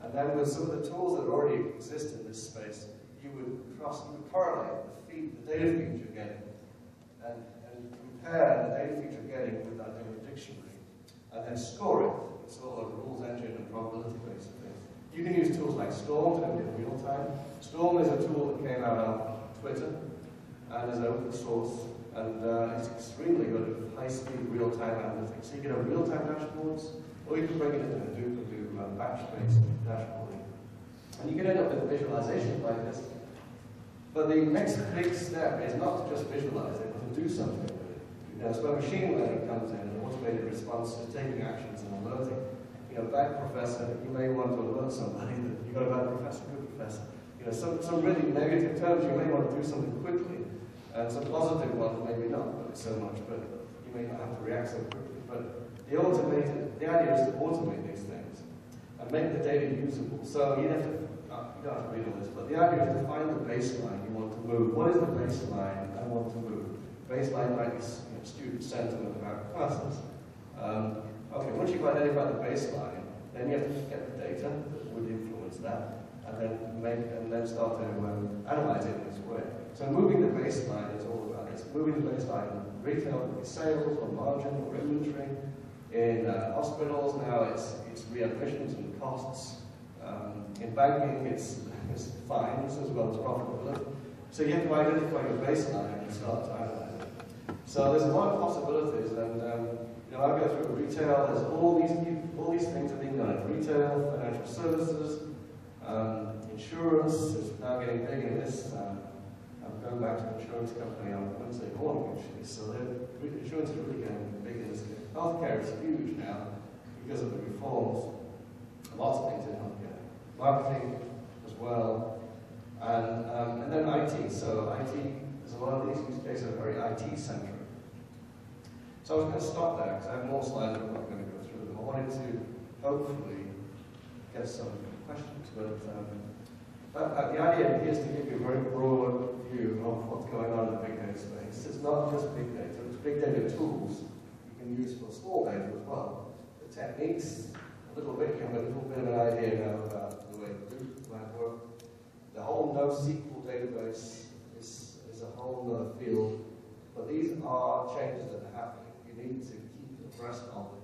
And then with some of the tools that already exist in this space, you would correlate the data feed you're getting and compare the data feed you're getting with that data dictionary and then score it. It's all a rules engine and probability based thing. You can use tools like Storm to do it in real time. Storm is a tool that came out on Twitter and is open source and it's extremely good at high-speed real-time analytics. So you can have real-time dashboards, or you can bring it into Hadoop and do batch-based dashboarding. And you can end up with visualizations like this. But the next big step is not to just visualize it, but to do something with it. That's where machine learning comes in, and automated response to taking actions and alerting. Bad professor, you may want to alert somebody that you've got a bad professor, good professor. Some really negative terms, you may want to do something quickly. And some positive ones, maybe not so much, but you may not have to react so quickly. But the idea is to automate these things. And make the data usable. So you have to, you don't have to read all this, but the idea is to find the baseline you want to move. What is the baseline I want to move? Baseline might be student sentiment about classes. Okay, once you've identified the baseline, then you have to get the data that would influence that, and then start to analyze it in this way. So moving the baseline is all about this. Moving the baseline in retail could be sales or margin or inventory. In hospitals now it's readmissions and costs. In banking it's fines as well as profitability. So you have to identify your baseline and start to analyze it. So there's a lot of possibilities, and I go through retail. There's all these things are being done in retail, financial services, insurance is now getting big in this. I'm going back to an insurance company on Wednesday morning actually. So insurance is really getting big in this. Healthcare is huge now because of the reforms. Lots of things in healthcare, marketing as well, and then IT. So IT, there's a lot of these use cases are very IT centric. So I was going to stop there because I have more slides, but I'm not going to go through them. I wanted to hopefully get some questions, but the idea is to give you a very broad view of what's going on in the big data space. It's not just big data, it's big data tools you can use for small data as well. The techniques, a little bit, you have a little bit of an idea now about the way Hadoop might work. The whole NoSQL database is a whole other field, but these are changes that are happening. You need to keep abreast of them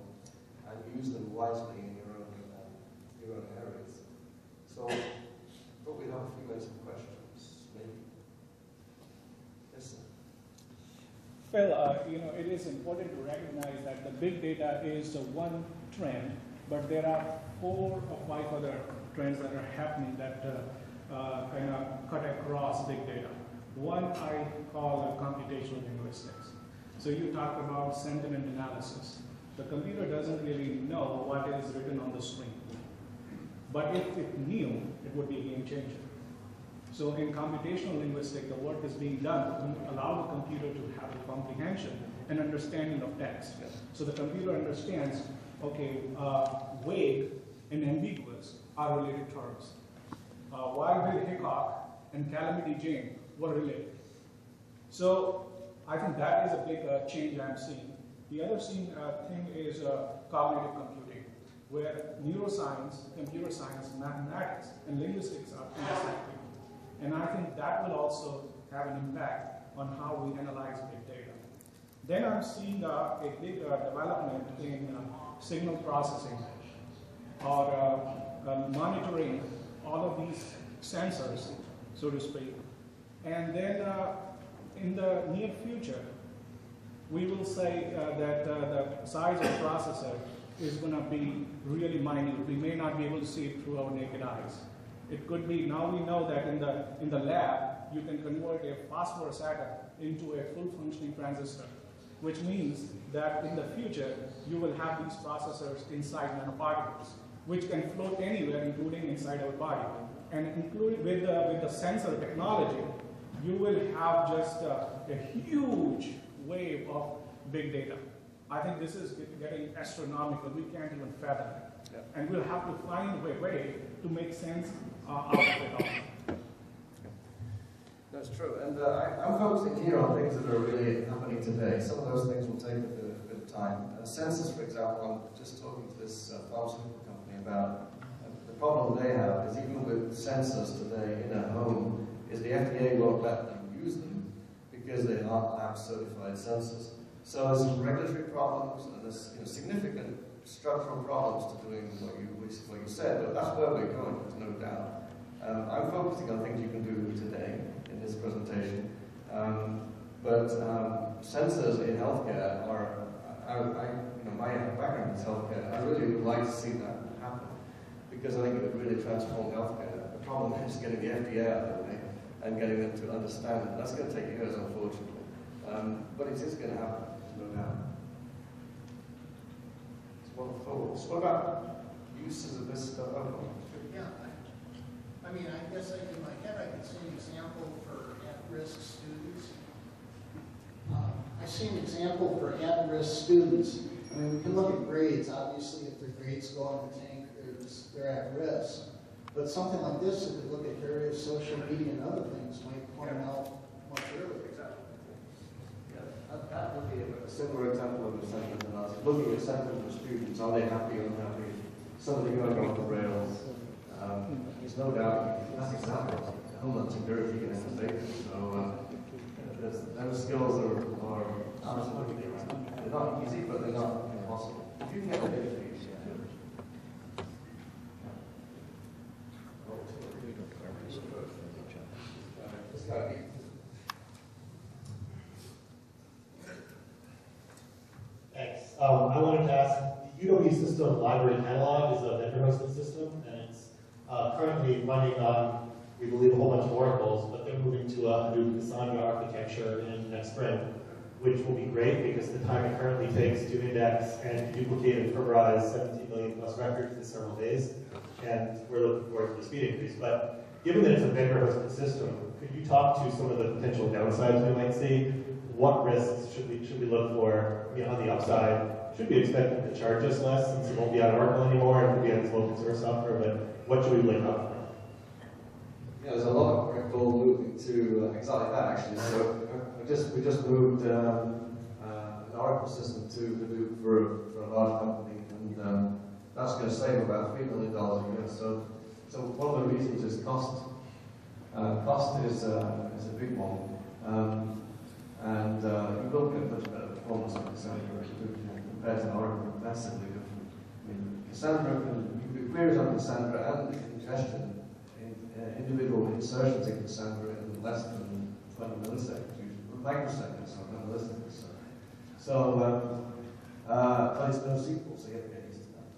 and use them wisely in your own areas. So I thought we'd have a few minutes of questions, maybe. Yes, sir. Phil, it is important to recognize that the big data is one trend, but there are 4 or 5 other trends that are happening that kind of cut across big data. One I call computational linguistics. So you talked about sentiment analysis. The computer doesn't really know what is written on the screen. But if it knew, it would be a game changer. So in computational linguistics, the work is being done to allow the computer to have a comprehension and understanding of text. So the computer understands, okay, vague and ambiguous are related terms. Wild Bill Hickok and Calamity Jane were related. So I think that is a big change I'm seeing. The other thing is cognitive computing, where neuroscience, computer science, mathematics, and linguistics are intersecting. And I think that will also have an impact on how we analyze big data. Then I'm seeing a big development in signal processing, or monitoring all of these sensors, so to speak. And then in the near future, we will say that the size of the processor is going to be really minute. We may not be able to see it through our naked eyes. It could be, now we know that in the lab, you can convert a phosphorus atom into a full functioning transistor, which means that in the future, you will have these processors inside nanoparticles, which can float anywhere, including inside our body. And including with the sensor technology, you will have just a huge wave of big data. I think this is getting astronomical. We can't even fathom it. Yeah. And we'll have to find a way to make sense out of it all. That's true. And I'm focusing here on things that are really happening today. Some of those things will take a bit of time. Sensors, for example, I'm just talking to this pharmaceutical company about the problem they have is even with sensors today in a home, is the FDA won't let them use them because they aren't lab-certified sensors. So there's some regulatory problems and there's significant structural problems to doing what you said, but that's where we're going, there's no doubt. I'm focusing on things you can do today in this presentation, but sensors in healthcare are, my background is healthcare. I really would like to see that happen because I think it would really transform healthcare. The problem is getting the FDA out of the way and getting them to understand it. That's going to take years, unfortunately, but it is going to happen. No doubt. So what are thoughts? What about uses of this stuff? Yeah, I mean, I guess in my head I could see an example for at-risk students. I see an example for at-risk students. I mean, we can look at grades. Obviously, if their grades go up the tank, they're because they're at risk. But something like this, if we look at various social media and other things, might point out much earlier. That would be a similar example of a sentiment analysis. Looking at sentiment of students, are they happy or unhappy? Somebody going off the rails. There's no doubt that's exactly Homeland Security and safety. So those skills are absolutely right. They're not easy, but they're not impossible. If you can get it, Thanks. I wanted to ask, the UW system library catalog is a vendor-hosted system, and it's currently running on, we believe, a whole bunch of oracles, but they're moving to a Hadoop Cassandra architecture in next spring, which will be great because the time it currently takes to index and duplicate and preparize 17 million plus records in several days, and we're looking forward to the speed increase. But given that it's a vendor-hosted system, could you talk to some of the potential downsides we might see? What risks should we look for on the upside? Should we expect them to charge us less since it won't be on Oracle anymore and it'll be on its open source software? But what should we look out for? Yeah, there's a lot of practical moving to exactly that actually. So we just moved an Oracle system to Hadoop for a large company, and that's going to save about $3 million a year. So one of the reasons is cost. Cost is a big one. And you will get much better performance on Cassandra compared to Oracle, massively different. I mean, Cassandra you can queries on Cassandra and the congestion in individual insertions in Cassandra in less than 20 milliseconds, usually microseconds, not milliseconds. But it's no SQL, so you have to get used to that.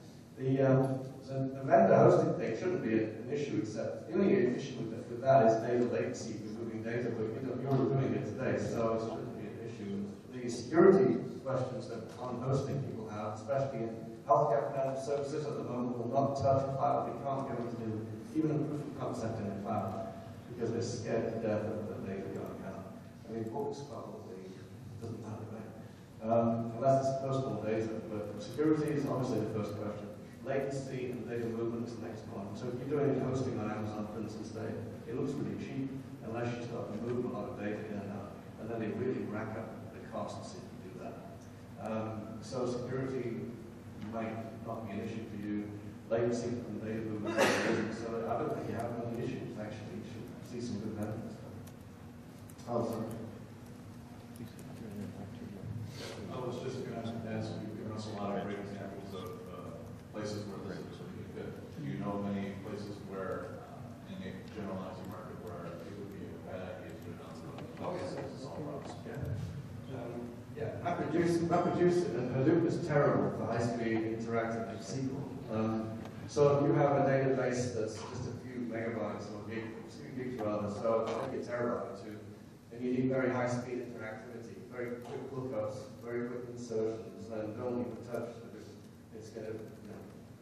The vendor hosting thing shouldn't be an issue, except the only issue with that is data latency. Data, but you're doing it today, so it shouldn't be an issue. The security questions that hosting people have, especially in healthcare financial services at the moment, will not touch cloud. They can't go into even a proof of concept in the cloud because they're scared to death of the data going out. I mean, books probably doesn't matter, right? Unless it's personal data, but security is obviously the first question. Latency and data movement is the next one. So if you're doing hosting on Amazon, for instance, it looks really cheap, unless you start to move a lot of data in and out, and then they really rack up the costs if you do that. So security might not be an issue for you. Latency and data movement is amazing. So I don't think you have many issues, actually. You should see some good benefits. Oh, sorry. I was just going to ask, you've given us a lot of great examples of places where this is really good. Do you know many places where, in a generalizing market, where it would be a bad idea to do it on something? Oh, yes, it's all right. Yeah. MapReduce and Hadoop is terrible for high-speed interactive SQL. So if you have a database that's just a few megabytes or gigs rather, so make it terabyte too, and you need very high-speed interactivity, very quick lookups, very quick insertions, then don't even touch because it's going to,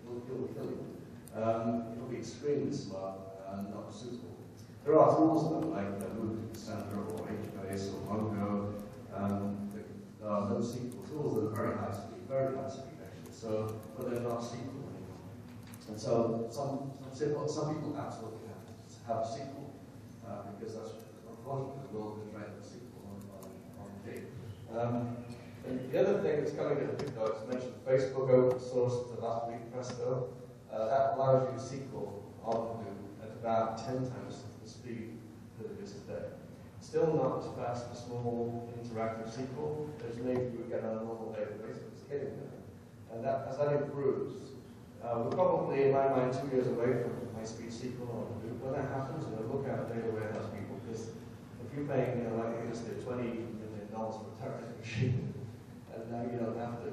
it'll kill you. It'll be extremely slow and not suitable. There are tools though, like Hadoop, Cassandra, or HBase, or Mongo. There are no SQL tools that are very high speed actually. So, but they're not SQL anymore. And so some people absolutely have SQL because that's unfortunately the world is trying to SQL on tape. And the other thing that's coming to Hadoop, though, is mentioned Facebook open source to last week Presto. That allows you SQL on Hadoop at about 10 times the speed that it is today. Still not as fast for small interactive SQL as maybe you would get on a normal database, but it's getting there. And as that improves, we're probably, in my mind, 2 years away from high-speed SQL on Hadoop. When that happens, look out data warehouse people, because if you're paying, like I just did, $20 million for a Teradata machine, and now you don't have to,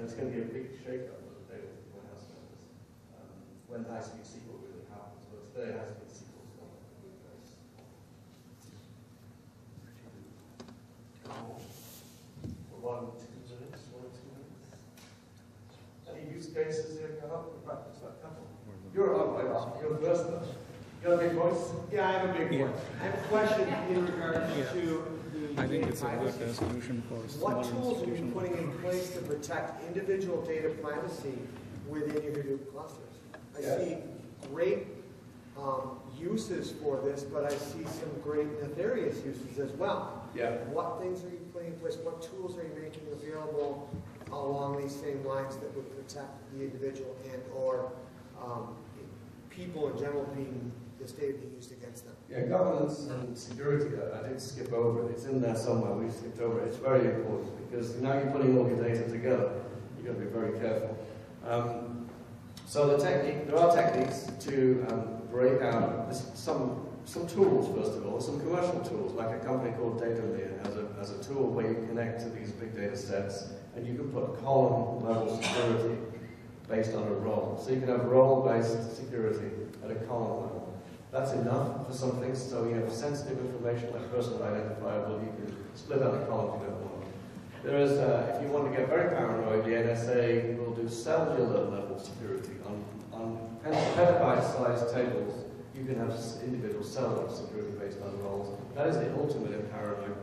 it's going to be a big shake-up of the data warehouse service when high-speed SQL really happens. But today, high-speed SQL is not a good place. For 1 or 2 minutes, 1 or 2 minutes. Any use cases here come up? In fact, just a couple. You're on way off. You're first though. You got a big voice? Yeah, I have a big one. I have a question in regards to the I think it's a privacy. good solution for What small tools are you institutions. putting in place to protect individual data privacy within your Hadoop clusters? I Yeah. see great uses for this, but I see some great nefarious uses as well. Yeah. What things are you putting in place? What tools are you making available along these same lines that would protect the individual and or people in general being this data being used against them? Yeah, governance and security, I did skip over it. It's in there somewhere. We skipped over it. It's very important because now you're putting all your data together. You've got to be very careful. So there are techniques to break out some tools, first of all, some commercial tools, like a company called DataMeer has a tool where you connect to these big data sets and you can put column level security based on a role. So you can have role-based security at a column level. That's enough for some things. So you have sensitive information like personal identifiable, you can split out the columns you don't want. There is, if you want to get very paranoid, the NSA will do cellular level security. On petabyte-sized tables, you can have individual cellular security based on roles. That is the ultimate in paranoid.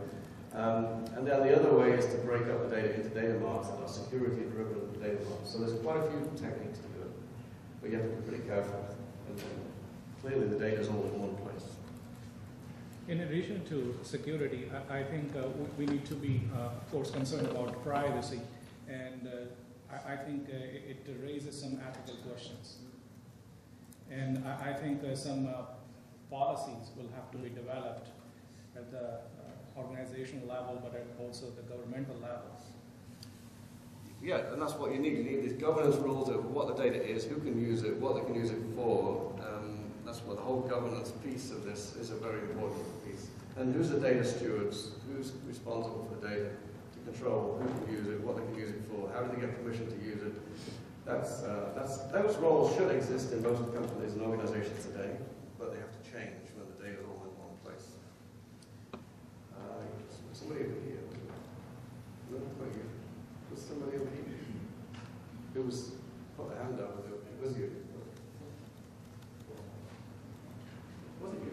And then the other way is to break up the data into data marts that are security-driven data marts. So there's quite a few techniques to do it, but you have to be pretty careful. And clearly, the data is all in one place. In addition to security, I think we need to be, of course, concerned about privacy, and I think it raises some ethical questions. And I think some policies will have to be developed at the organizational level, but at also the governmental level. Yeah, and that's what you need. You need these governance rules of what the data is, who can use it, what they can use it for. That's what the whole governance piece of this is a very important piece. And who's the data stewards? Who's responsible for the data to control who can use it, what they can use it for, how do they get permission to use it? Those roles should exist in most companies and organizations today, but they have to change when the data is all in one place. Somebody over here. Was somebody over here? Who was put their hand up? It was you. Was it you?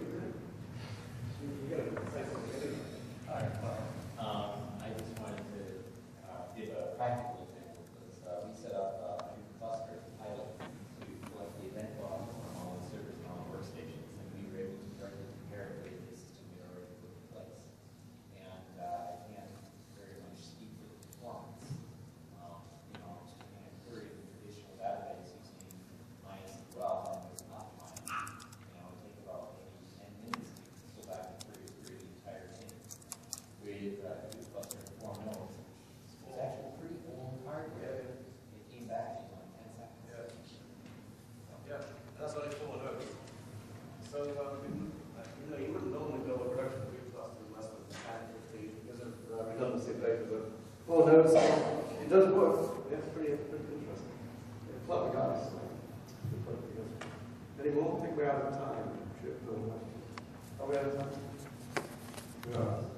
You got to say something. All right. I just wanted to give a practical example because we set up a new cluster pilot to collect the event logs from all the servers and all the workstations, and we were able to directly compare it with the system we already put in place. And I can't very much speak for the performance. Just kind of query the traditional database using MySQL and it was optimized. It would take about maybe 10 minutes to go back and query through the entire thing. With a cluster of 4 nodes. It's actually pretty old hardware. It came back in like 10 seconds. Yeah, that's what I call it. So, you wouldn't normally build a production food cluster in less than 10, 15 because of redundancy of data, but it does work. Yeah, it's pretty interesting. Yeah, clever guys. Any more? I think we're out of time. Are we out of time? We are.